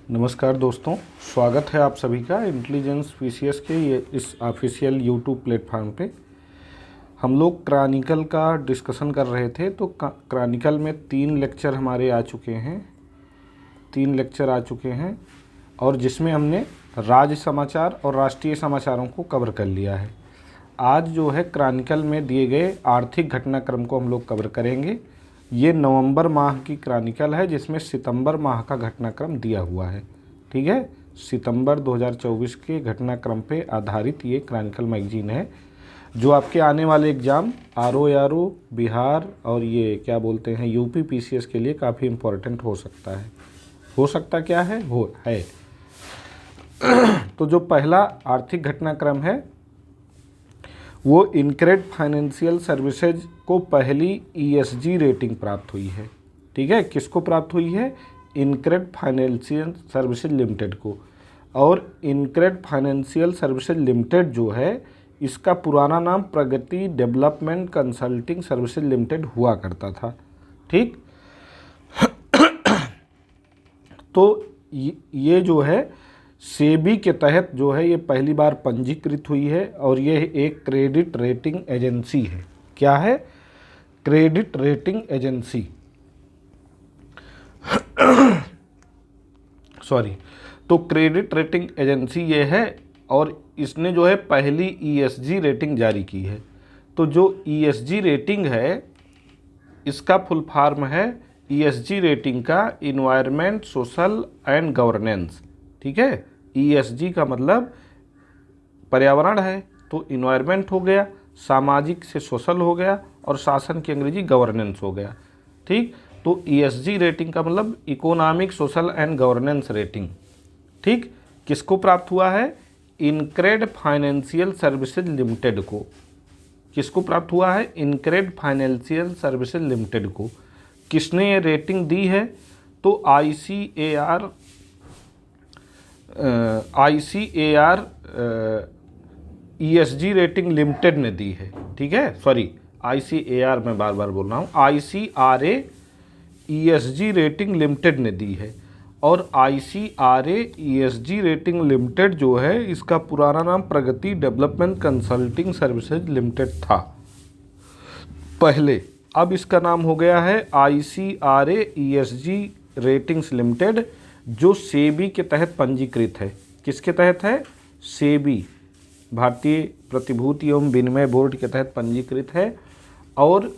नमस्कार दोस्तों, स्वागत है आप सभी का इंटेलिजेंस पीसीएस के इस ऑफिशियल यूट्यूब प्लेटफॉर्म पे। हम लोग क्रॉनिकल का डिस्कशन कर रहे थे, तो क्रॉनिकल में 3 लेक्चर हमारे आ चुके हैं और जिसमें हमने राज्य समाचार और राष्ट्रीय समाचारों को कवर कर लिया है। आज जो है क्रॉनिकल में दिए गए आर्थिक घटनाक्रम को हम लोग कवर करेंगे। ये नवंबर माह की क्रॉनिकल है जिसमें सितंबर माह का घटनाक्रम दिया हुआ है। ठीक है, सितंबर 2024 के घटनाक्रम पे आधारित ये क्रॉनिकल मैगजीन है जो आपके आने वाले एग्ज़ाम आरओ बिहार और ये क्या बोलते हैं यूपी पीसीएस के लिए काफ़ी इम्पोर्टेंट हो सकता है। हो सकता क्या है तो जो पहला आर्थिक घटनाक्रम है वो इनक्रेड फाइनेंशियल सर्विसेज को पहली ईएसजी रेटिंग प्राप्त हुई है। ठीक है, किसको प्राप्त हुई है? इनक्रेड फाइनेंशियल सर्विसेज लिमिटेड को। और इनक्रेड फाइनेंशियल सर्विसेज लिमिटेड जो है इसका पुराना नाम प्रगति डेवलपमेंट कंसल्टिंग सर्विसेज लिमिटेड हुआ करता था। ठीक तो ये जो है सेबी के तहत जो है ये पहली बार पंजीकृत हुई है और ये एक क्रेडिट रेटिंग एजेंसी है। क्या है? Credit rating agency. तो क्रेडिट रेटिंग एजेंसी ये है और इसने जो है पहली ईएसजी रेटिंग जारी की है। तो जो ईएसजी रेटिंग है इसका फुल फॉर्म है ईएसजी रेटिंग का इन्वायरमेंट सोशल एंड गवर्नेंस। ठीक है, ईएसजी का मतलब पर्यावरण है तो इन्वायरमेंट हो गया, सामाजिक से सोशल हो गया और शासन की अंग्रेजी गवर्नेंस हो गया। ठीक, तो ईएसजी रेटिंग का मतलब economic social and governance rating. ठीक, किसको प्राप्त हुआ है? इनक्रेड फाइनेंशियल सर्विसेज लिमिटेड को। किसको प्राप्त हुआ है? इनक्रेड फाइनेंशियल सर्विसेज लिमिटेड को। किसने ये रेटिंग दी है? तो आईसीएआर ईएसजी रेटिंग लिमिटेड ने दी है। ठीक है, सॉरी आईसीएआर मैं बार बार बोल रहा हूँ, आईसीआरए ईएसजी रेटिंग लिमिटेड ने दी है। और आईसीआरए ईएसजी रेटिंग लिमिटेड जो है इसका पुराना नाम प्रगति डेवलपमेंट कंसल्टिंग सर्विसेज लिमिटेड था पहले। अब इसका नाम हो गया है आईसीआरए ईएसजी रेटिंग्स लिमिटेड जो सेबी के तहत पंजीकृत है। किसके तहत है? सेबी, भारतीय प्रतिभूति एवं विनिमय बोर्ड के तहत पंजीकृत है। और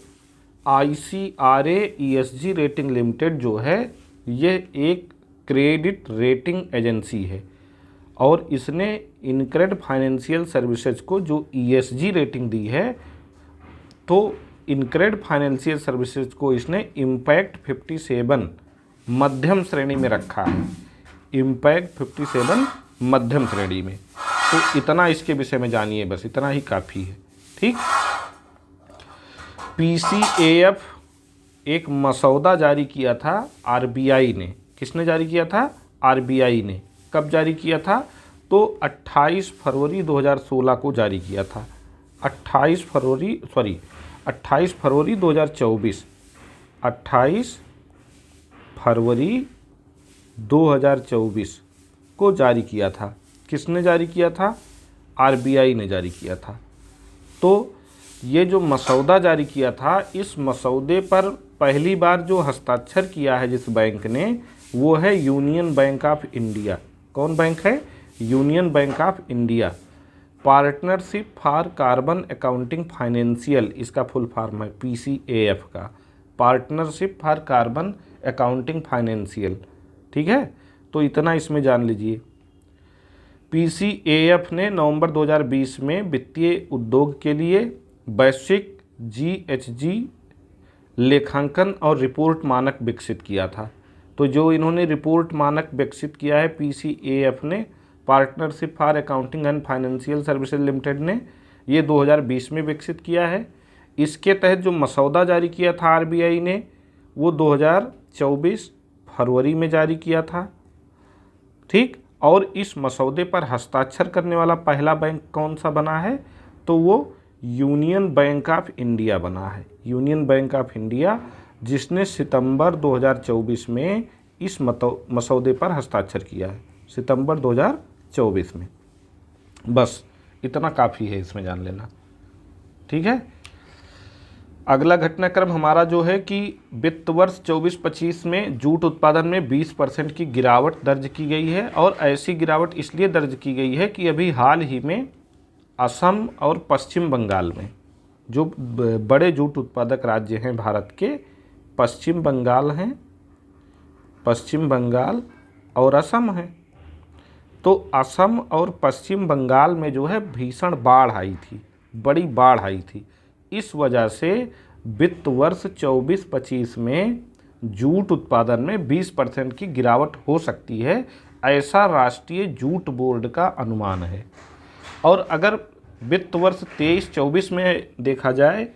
आईसीआरए ईएसजी रेटिंग लिमिटेड जो है ये एक क्रेडिट रेटिंग एजेंसी है और इसने इनक्रेड फाइनेंशियल सर्विसेज को जो ईएसजी रेटिंग दी है तो इनक्रेड फाइनेंशियल सर्विसेज को इसने इम्पैक्ट 57 मध्यम श्रेणी में रखा है। इम्पैक्ट 57 मध्यम श्रेणी में। तो इतना इसके विषय में जानिए, बस इतना ही काफ़ी है। ठीक, पीसीएएफ एक मसौदा जारी किया था आरबीआई ने। किसने जारी किया था? आरबीआई ने। कब जारी किया था? तो 28 फरवरी 2016 को जारी किया था। 28 फरवरी 2024। 28 फरवरी 2024 को जारी किया था। किसने जारी किया था? आरबीआई ने जारी किया था। तो ये जो मसौदा जारी किया था, इस मसौदे पर पहली बार जो हस्ताक्षर किया है जिस बैंक ने वो है यूनियन बैंक ऑफ इंडिया। कौन बैंक है? Union bank of India. Partnership for carbon accounting financial इसका फुल फॉर्म है पीसीएएफ का, partnership for carbon accounting financial. ठीक है, तो इतना इसमें जान लीजिए। पीसीएएफ ने नवंबर 2020 में वित्तीय उद्योग के लिए वैश्विक जीएचजी लेखांकन और रिपोर्ट मानक विकसित किया था। तो जो इन्होंने रिपोर्ट मानक विकसित किया है पीसीएएफ ने, partnership for accounting and financial services limited ने, ये 2020 में विकसित किया है। इसके तहत जो मसौदा जारी किया था आरबीआई ने वो 2024 फरवरी में जारी किया था। ठीक, और इस मसौदे पर हस्ताक्षर करने वाला पहला बैंक कौन सा बना है? तो वो यूनियन बैंक ऑफ इंडिया बना है। यूनियन बैंक ऑफ इंडिया जिसने सितंबर 2024 में इस मसौदे पर हस्ताक्षर किया है, सितंबर 2024 में। बस इतना काफ़ी है इसमें जान लेना, ठीक है। अगला घटनाक्रम हमारा जो है कि वित्त वर्ष 24-25 में जूट उत्पादन में 20% की गिरावट दर्ज की गई है। और ऐसी गिरावट इसलिए दर्ज की गई है कि अभी हाल ही में असम और पश्चिम बंगाल में, जो बड़े जूट उत्पादक राज्य हैं भारत के, पश्चिम बंगाल और असम है। तो असम और पश्चिम बंगाल में जो है भीषण बाढ़ आई थी, बड़ी बाढ़ आई थी। इस वजह से वित्त वर्ष 24-25 में जूट उत्पादन में 20% की गिरावट हो सकती है, ऐसा राष्ट्रीय जूट बोर्ड का अनुमान है। और अगर वित्त वर्ष 23-24 में देखा जाए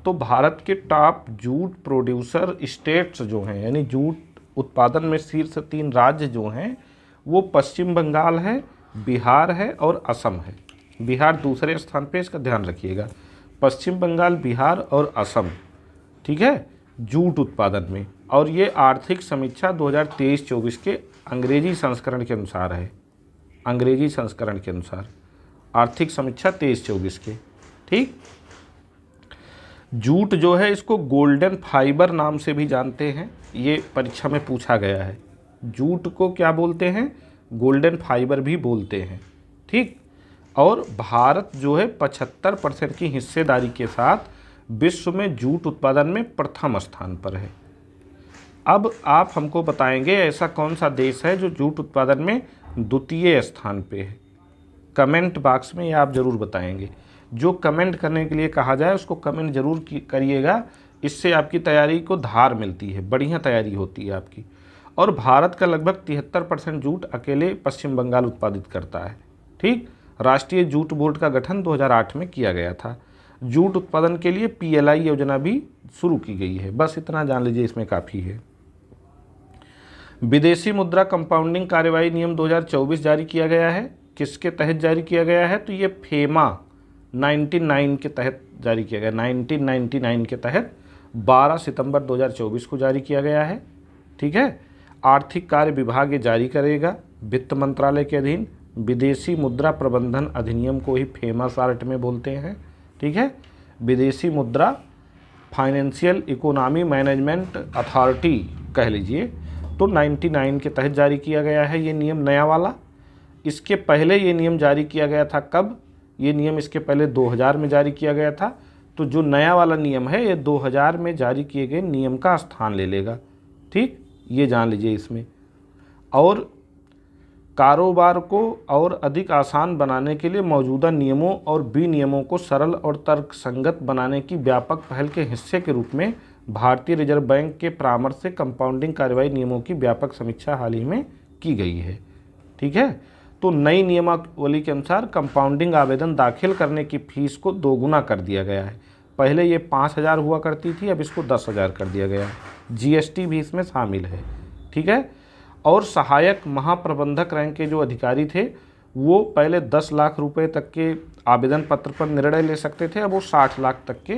तो भारत के टॉप जूट प्रोड्यूसर स्टेट्स जो हैं, यानी जूट उत्पादन में शीर्ष 3 राज्य जो हैं, वो पश्चिम बंगाल है, बिहार है और असम है। बिहार दूसरे स्थान पे, इसका ध्यान रखिएगा। पश्चिम बंगाल, बिहार और असम, ठीक है, जूट उत्पादन में। और ये आर्थिक समीक्षा 2023-24 के अंग्रेजी संस्करण के अनुसार है, अंग्रेजी संस्करण के अनुसार आर्थिक समीक्षा 23-24 के, ठीक। जूट जो है इसको गोल्डन फाइबर नाम से भी जानते हैं, ये परीक्षा में पूछा गया है। जूट को क्या बोलते हैं? गोल्डन फाइबर भी बोलते हैं, ठीक। और भारत जो है 75% की हिस्सेदारी के साथ विश्व में जूट उत्पादन में प्रथम स्थान पर है। अब आप हमको बताएंगे ऐसा कौन सा देश है जो जूट उत्पादन में द्वितीय स्थान पे है। कमेंट बॉक्स में ये आप ज़रूर बताएंगे। जो कमेंट करने के लिए कहा जाए उसको कमेंट ज़रूर करिएगा, इससे आपकी तैयारी को धार मिलती है, बढ़िया तैयारी होती है आपकी। और भारत का लगभग 73% जूट अकेले पश्चिम बंगाल उत्पादित करता है, ठीक। राष्ट्रीय जूट बोर्ड का गठन 2008 में किया गया था। जूट उत्पादन के लिए PLI योजना भी शुरू की गई है। बस इतना जान लीजिए, इसमें काफ़ी है। विदेशी मुद्रा कंपाउंडिंग कार्यवाही नियम 2024 जारी किया गया है। किसके तहत जारी किया गया है? तो ये फेमा 99 के तहत जारी किया गया। 1999 के तहत 12 सितंबर 2024 को जारी किया गया है, ठीक है। आर्थिक कार्य विभाग ये जारी करेगा, वित्त मंत्रालय के अधीन। विदेशी मुद्रा प्रबंधन अधिनियम को ही फेमा शार्ट में बोलते हैं, ठीक है। विदेशी मुद्रा फाइनेंशियल इकोनॉमी मैनेजमेंट अथॉरिटी कह लीजिए, तो 99 के तहत जारी किया गया है ये नियम, नया वाला। इसके पहले ये नियम जारी किया गया था कब? ये नियम इसके पहले 2000 में जारी किया गया था। तो जो नया वाला नियम है ये 2000 में जारी किए गए नियम का स्थान ले लेगा, ठीक, ये जान लीजिए इसमें। और कारोबार को और अधिक आसान बनाने के लिए मौजूदा नियमों और विनियमों को सरल और तर्कसंगत बनाने की व्यापक पहल के हिस्से के रूप में भारतीय रिजर्व बैंक के परामर्श से कंपाउंडिंग कार्यवाही नियमों की व्यापक समीक्षा हाल ही में की गई है, ठीक है। तो नई नियमावली के अनुसार कंपाउंडिंग आवेदन दाखिल करने की फीस को 2 गुना कर दिया गया है। पहले ये 5000 हुआ करती थी, अब इसको 10,000 कर दिया गया है। GST भी इसमें शामिल है, ठीक है। और सहायक महाप्रबंधक रैंक के जो अधिकारी थे वो पहले 10 लाख रुपए तक के आवेदन पत्र पर निर्णय ले सकते थे, अब वो 60 लाख तक के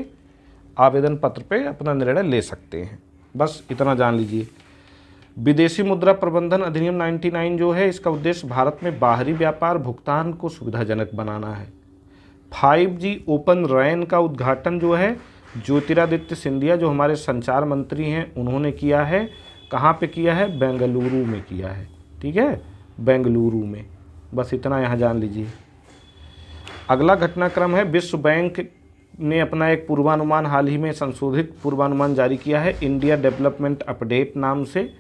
आवेदन पत्र पे अपना निर्णय ले सकते हैं। बस इतना जान लीजिए। विदेशी मुद्रा प्रबंधन अधिनियम 99 जो है, इसका उद्देश्य भारत में बाहरी व्यापार भुगतान को सुविधाजनक बनाना है। 5G ओपन रैन का उद्घाटन जो है ज्योतिरादित्य सिंधिया जो हमारे संचार मंत्री हैं उन्होंने किया है। कहाँ पे किया है? बेंगलुरु में किया है, ठीक है, बेंगलुरु में। बस इतना यहाँ जान लीजिए। अगला घटनाक्रम है, विश्व बैंक ने अपना एक पूर्वानुमान हाल ही में संशोधित पूर्वानुमान जारी किया है, इंडिया डेवलपमेंट अपडेट नाम से,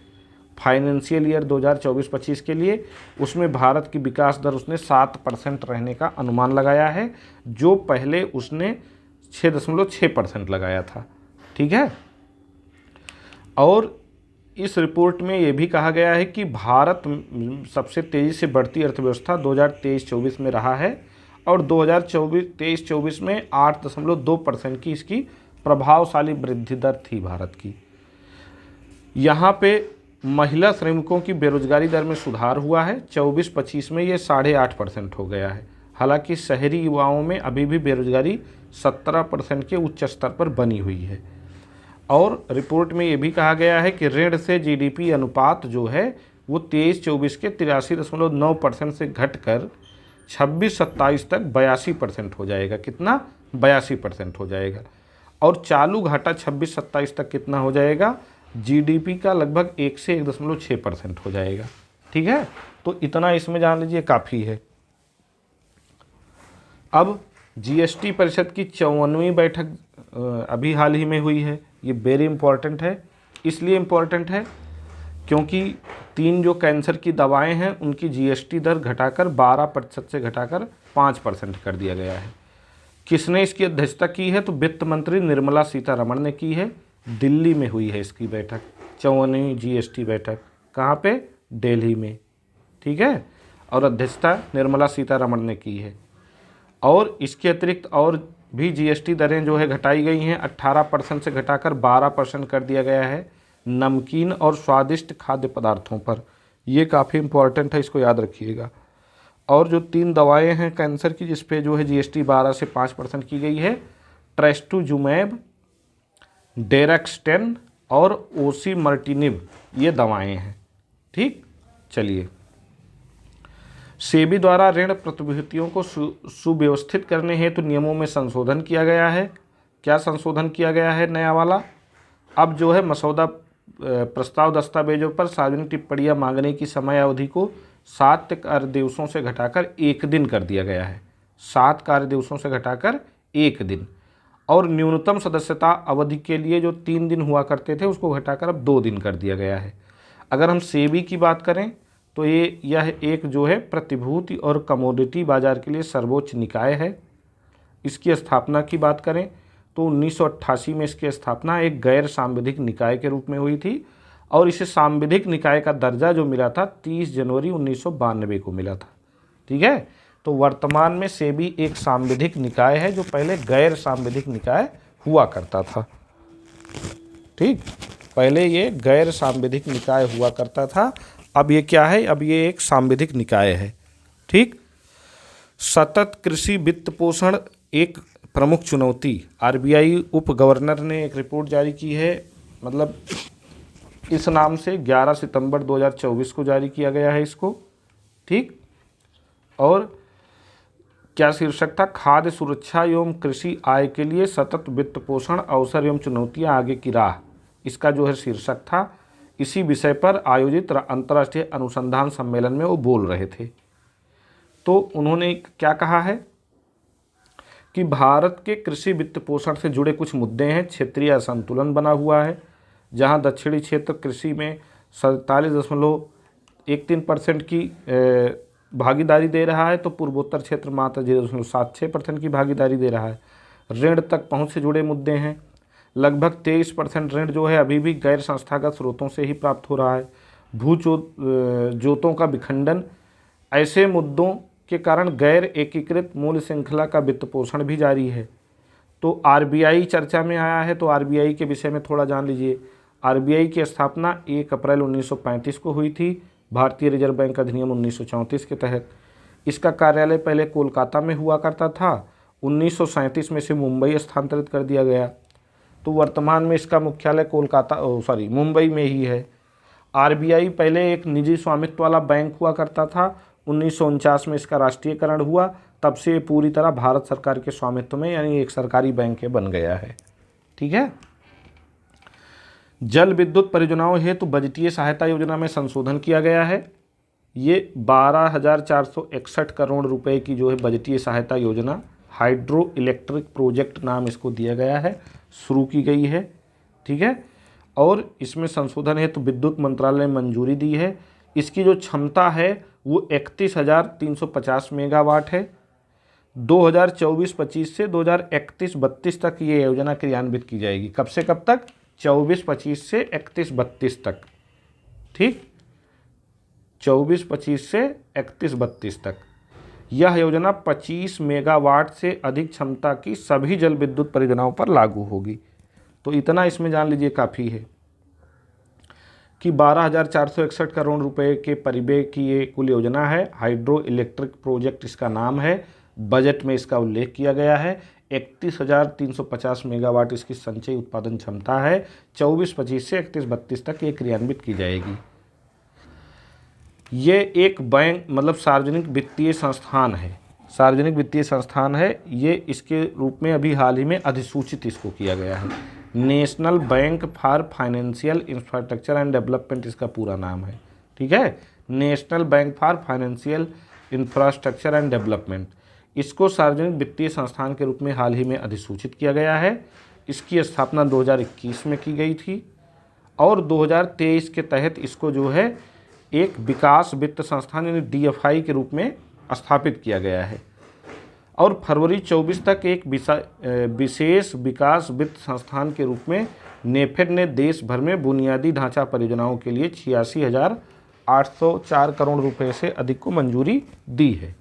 फाइनेंशियल ईयर 2024-25 के लिए। उसमें भारत की विकास दर उसने 7% रहने का अनुमान लगाया है, जो पहले उसने 6.6% लगाया था, ठीक है। और इस रिपोर्ट में ये भी कहा गया है कि भारत सबसे तेज़ी से बढ़ती अर्थव्यवस्था 2023-24 में रहा है और 2023-24 में 8.2% की इसकी प्रभावशाली वृद्धि दर थी भारत की। यहाँ पे महिला श्रमिकों की बेरोजगारी दर में सुधार हुआ है, 24-25 में ये 8.5% हो गया है। हालांकि शहरी युवाओं में अभी भी बेरोजगारी 17% के उच्च स्तर पर बनी हुई है। और रिपोर्ट में ये भी कहा गया है कि ऋण से जीडीपी अनुपात जो है वो 23-24 के 83.9% से घटकर 26-27 तक 82% हो जाएगा। कितना? 82% हो जाएगा। और चालू घाटा 26-27 तक कितना हो जाएगा? जीडीपी का लगभग 1 से 1.6% हो जाएगा। ठीक है, तो इतना इसमें जान लीजिए काफ़ी है। अब जीएसटी परिषद की 54वीं बैठक अभी हाल ही में हुई है। ये वेरी इंपॉर्टेंट है। इसलिए इम्पॉर्टेंट है क्योंकि 3 जो कैंसर की दवाएं हैं उनकी जीएसटी दर घटाकर 12% से घटाकर 5% कर दिया गया है। किसने इसकी अध्यक्षता की है? तो वित्त मंत्री निर्मला सीतारमण ने की है। दिल्ली में हुई है इसकी बैठक, 54वीं जीएसटी बैठक। कहाँ पे? दिल्ली में। ठीक है, और अध्यक्षता निर्मला सीतारमण ने की है। और इसके अतिरिक्त और भी जीएसटी दरें जो है घटाई गई हैं। 18% से घटाकर 12% कर दिया गया है नमकीन और स्वादिष्ट खाद्य पदार्थों पर। ये काफ़ी इम्पोर्टेंट है, इसको याद रखिएगा। और जो 3 दवाएं हैं कैंसर की जिस पे जो है जीएसटी 12 से 5% की गई है, ट्रेस्टुजुमैब, डेरेक्सटेन और ओसिमर्टिनिब, ये दवाएं हैं। ठीक, चलिए। सेबी द्वारा ऋण प्रतिभूतियों को सुव्यवस्थित करने हेतु नियमों में संशोधन किया गया है। क्या संशोधन किया गया है? नया वाला। अब जो है मसौदा प्रस्ताव दस्तावेजों पर सार्वजनिक टिप्पणियां मांगने की समय अवधि को 7 कार्य दिवसों से घटाकर 1 दिन कर दिया गया है। 7 कार्य दिवसों से घटाकर 1 दिन। और न्यूनतम सदस्यता अवधि के लिए जो 3 दिन हुआ करते थे उसको घटाकर अब 2 दिन कर दिया गया है। अगर हम सेबी की बात करें तो यह एक जो है प्रतिभूति और कमोडिटी बाजार के लिए सर्वोच्च निकाय है। इसकी स्थापना की बात करें तो 1988 में इसकी स्थापना एक गैर सांविधिक निकाय के रूप में हुई थी और इसे सांविधिक निकाय का दर्जा जो मिला था 30 जनवरी 1992 को मिला था। ठीक है, तो वर्तमान में सेबी एक सांविधिक निकाय है जो पहले गैर सांविधिक निकाय हुआ करता था। ठीक, पहले ये गैर सांविधिक निकाय हुआ करता था, अब ये क्या है? अब ये एक सांविधिक निकाय है। ठीक, सतत कृषि वित्त पोषण एक प्रमुख चुनौती। आरबीआई उप गवर्नर ने एक रिपोर्ट जारी की है, मतलब इस नाम से 11 सितंबर 2024 को जारी किया गया है इसको। ठीक, और क्या शीर्षक था? खाद्य सुरक्षा एवं कृषि आय के लिए सतत वित्त पोषण, अवसर एवं चुनौतियां, आगे की राह, इसका जो है शीर्षक था। इसी विषय पर आयोजित अंतर्राष्ट्रीय अनुसंधान सम्मेलन में वो बोल रहे थे। तो उन्होंने क्या कहा है कि भारत के कृषि वित्त पोषण से जुड़े कुछ मुद्दे हैं। क्षेत्रीय असंतुलन बना हुआ है, जहां दक्षिणी क्षेत्र कृषि में 47.13% की भागीदारी दे रहा है तो पूर्वोत्तर क्षेत्र मात्र 0.76% की भागीदारी दे रहा है। ऋण तक पहुंच से जुड़े मुद्दे हैं। लगभग 23% ऋण जो है अभी भी गैर संस्थागत स्रोतों से ही प्राप्त हो रहा है। भू जोतों का विखंडन, ऐसे मुद्दों के कारण गैर एकीकृत मूल्य श्रृंखला का वित्त पोषण भी जारी है। तो आरबीआई चर्चा में आया है, तो आरबीआई के विषय में थोड़ा जान लीजिए। आरबीआई की स्थापना 1 अप्रैल 1935 को हुई थी, भारतीय रिजर्व बैंक अधिनियम 1934 के तहत। इसका कार्यालय पहले कोलकाता में हुआ करता था, 1937 में से मुंबई स्थानांतरित कर दिया गया। तो वर्तमान में इसका मुख्यालय मुंबई में ही है। आरबीआई पहले एक निजी स्वामित्व वाला बैंक हुआ करता था, 1949 में इसका राष्ट्रीयकरण हुआ, तब से ये पूरी तरह भारत सरकार के स्वामित्व में, यानी एक सरकारी बैंक बन गया है। ठीक है, जल विद्युत परियोजनाओं हेतु बजटीय सहायता योजना में संशोधन किया गया है। ये 12,461 करोड़ रुपए की जो है बजटीय सहायता योजना, हाइड्रो इलेक्ट्रिक प्रोजेक्ट नाम इसको दिया गया है, शुरू की गई है। ठीक है, और इसमें संशोधन हेतु विद्युत मंत्रालय ने मंजूरी दी है। इसकी जो क्षमता है वो 31,350 मेगावाट है। 2024-25 से 2031-32 तक ये योजना क्रियान्वित की जाएगी। कब से कब तक? 24-25 से 31-32 तक। ठीक, 24-25 से 31-32 तक यह योजना 25 मेगावाट से अधिक क्षमता की सभी जल विद्युत परियोजनाओं पर लागू होगी। तो इतना इसमें जान लीजिए काफ़ी है कि 12,461 करोड़ रुपए के परिव्यय की ये कुल योजना है। हाइड्रो इलेक्ट्रिक प्रोजेक्ट इसका नाम है, बजट में इसका उल्लेख किया गया है। 31,350 मेगावाट इसकी संचयी उत्पादन क्षमता है। 24-25 से 31-32 तक ये क्रियान्वित की जाएगी। ये एक बैंक मतलब सार्वजनिक वित्तीय संस्थान है, सार्वजनिक वित्तीय संस्थान है ये। इसके रूप में अभी हाल ही में अधिसूचित इसको किया गया है। National bank for financial infrastructure and development इसका पूरा नाम है, ठीक है, national bank for financial infrastructure and development. इसको सार्वजनिक वित्तीय संस्थान के रूप में हाल ही में अधिसूचित किया गया है। इसकी स्थापना 2021 में की गई थी और 2023 के तहत इसको जो है एक विकास वित्त संस्थान यानी DFI के रूप में स्थापित किया गया है। और फरवरी 24 तक एक विशेष विकास वित्त संस्थान के रूप में नेफेड ने देश भर में बुनियादी ढांचा परियोजनाओं के लिए 86,804 करोड़ रुपए से अधिक को मंजूरी दी है।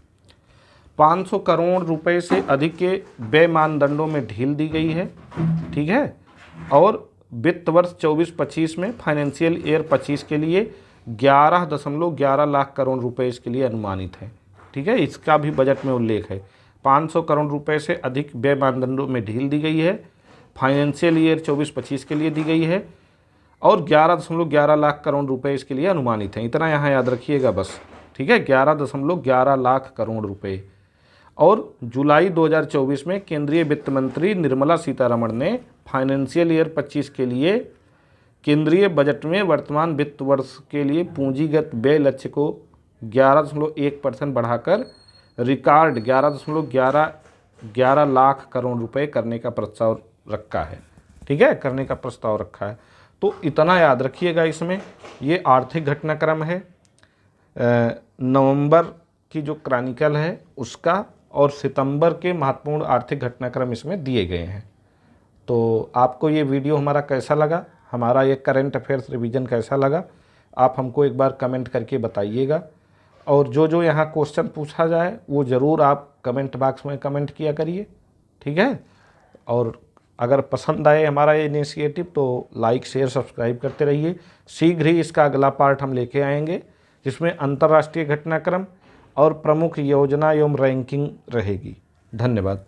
500 करोड़ रुपए से अधिक के व्यय मानदंडों में ढील दी गई है, ठीक है। और वित्त वर्ष 24-25 में फाइनेंशियल ईयर 25 के लिए 11.11 लाख करोड़ रुपए इसके लिए अनुमानित है, ठीक है। इसका भी बजट में उल्लेख है। 500 करोड़ रुपए से अधिक व्यय मानदंडों में ढील दी गई है, फाइनेंशियल ईयर 24-25 के लिए दी गई है और 11.11 लाख करोड़ रुपए इसके लिए अनुमानित है। इतना यहाँ याद रखिएगा बस, ठीक है, 11.11 लाख करोड़ रुपए। और जुलाई 2024 में केंद्रीय वित्त मंत्री निर्मला सीतारमण ने फाइनेंशियल ईयर 25 के लिए केंद्रीय बजट में वर्तमान वित्त वर्ष के लिए पूंजीगत व्यय लक्ष्य को 11.1% बढ़ाकर रिकॉर्ड 11.11 लाख करोड़ रुपए करने का प्रस्ताव रखा है, ठीक है, करने का प्रस्ताव रखा है। तो इतना याद रखिएगा इसमें। ये आर्थिक घटनाक्रम है नवंबर की जो क्रॉनिकल है उसका, और सितंबर के महत्वपूर्ण आर्थिक घटनाक्रम इसमें दिए गए हैं। तो आपको ये वीडियो हमारा कैसा लगा, हमारा ये करंट अफेयर्स रिवीजन कैसा लगा, आप हमको एक बार कमेंट करके बताइएगा। और जो जो यहाँ क्वेश्चन पूछा जाए वो ज़रूर आप कमेंट बॉक्स में कमेंट किया करिए, ठीक है। और अगर पसंद आए हमारा ये इनिशिएटिव तो लाइक शेयर सब्सक्राइब करते रहिए। शीघ्र ही इसका अगला पार्ट हम लेके आएंगे जिसमें अंतर्राष्ट्रीय घटनाक्रम और प्रमुख योजना एवं रैंकिंग रहेगी। धन्यवाद।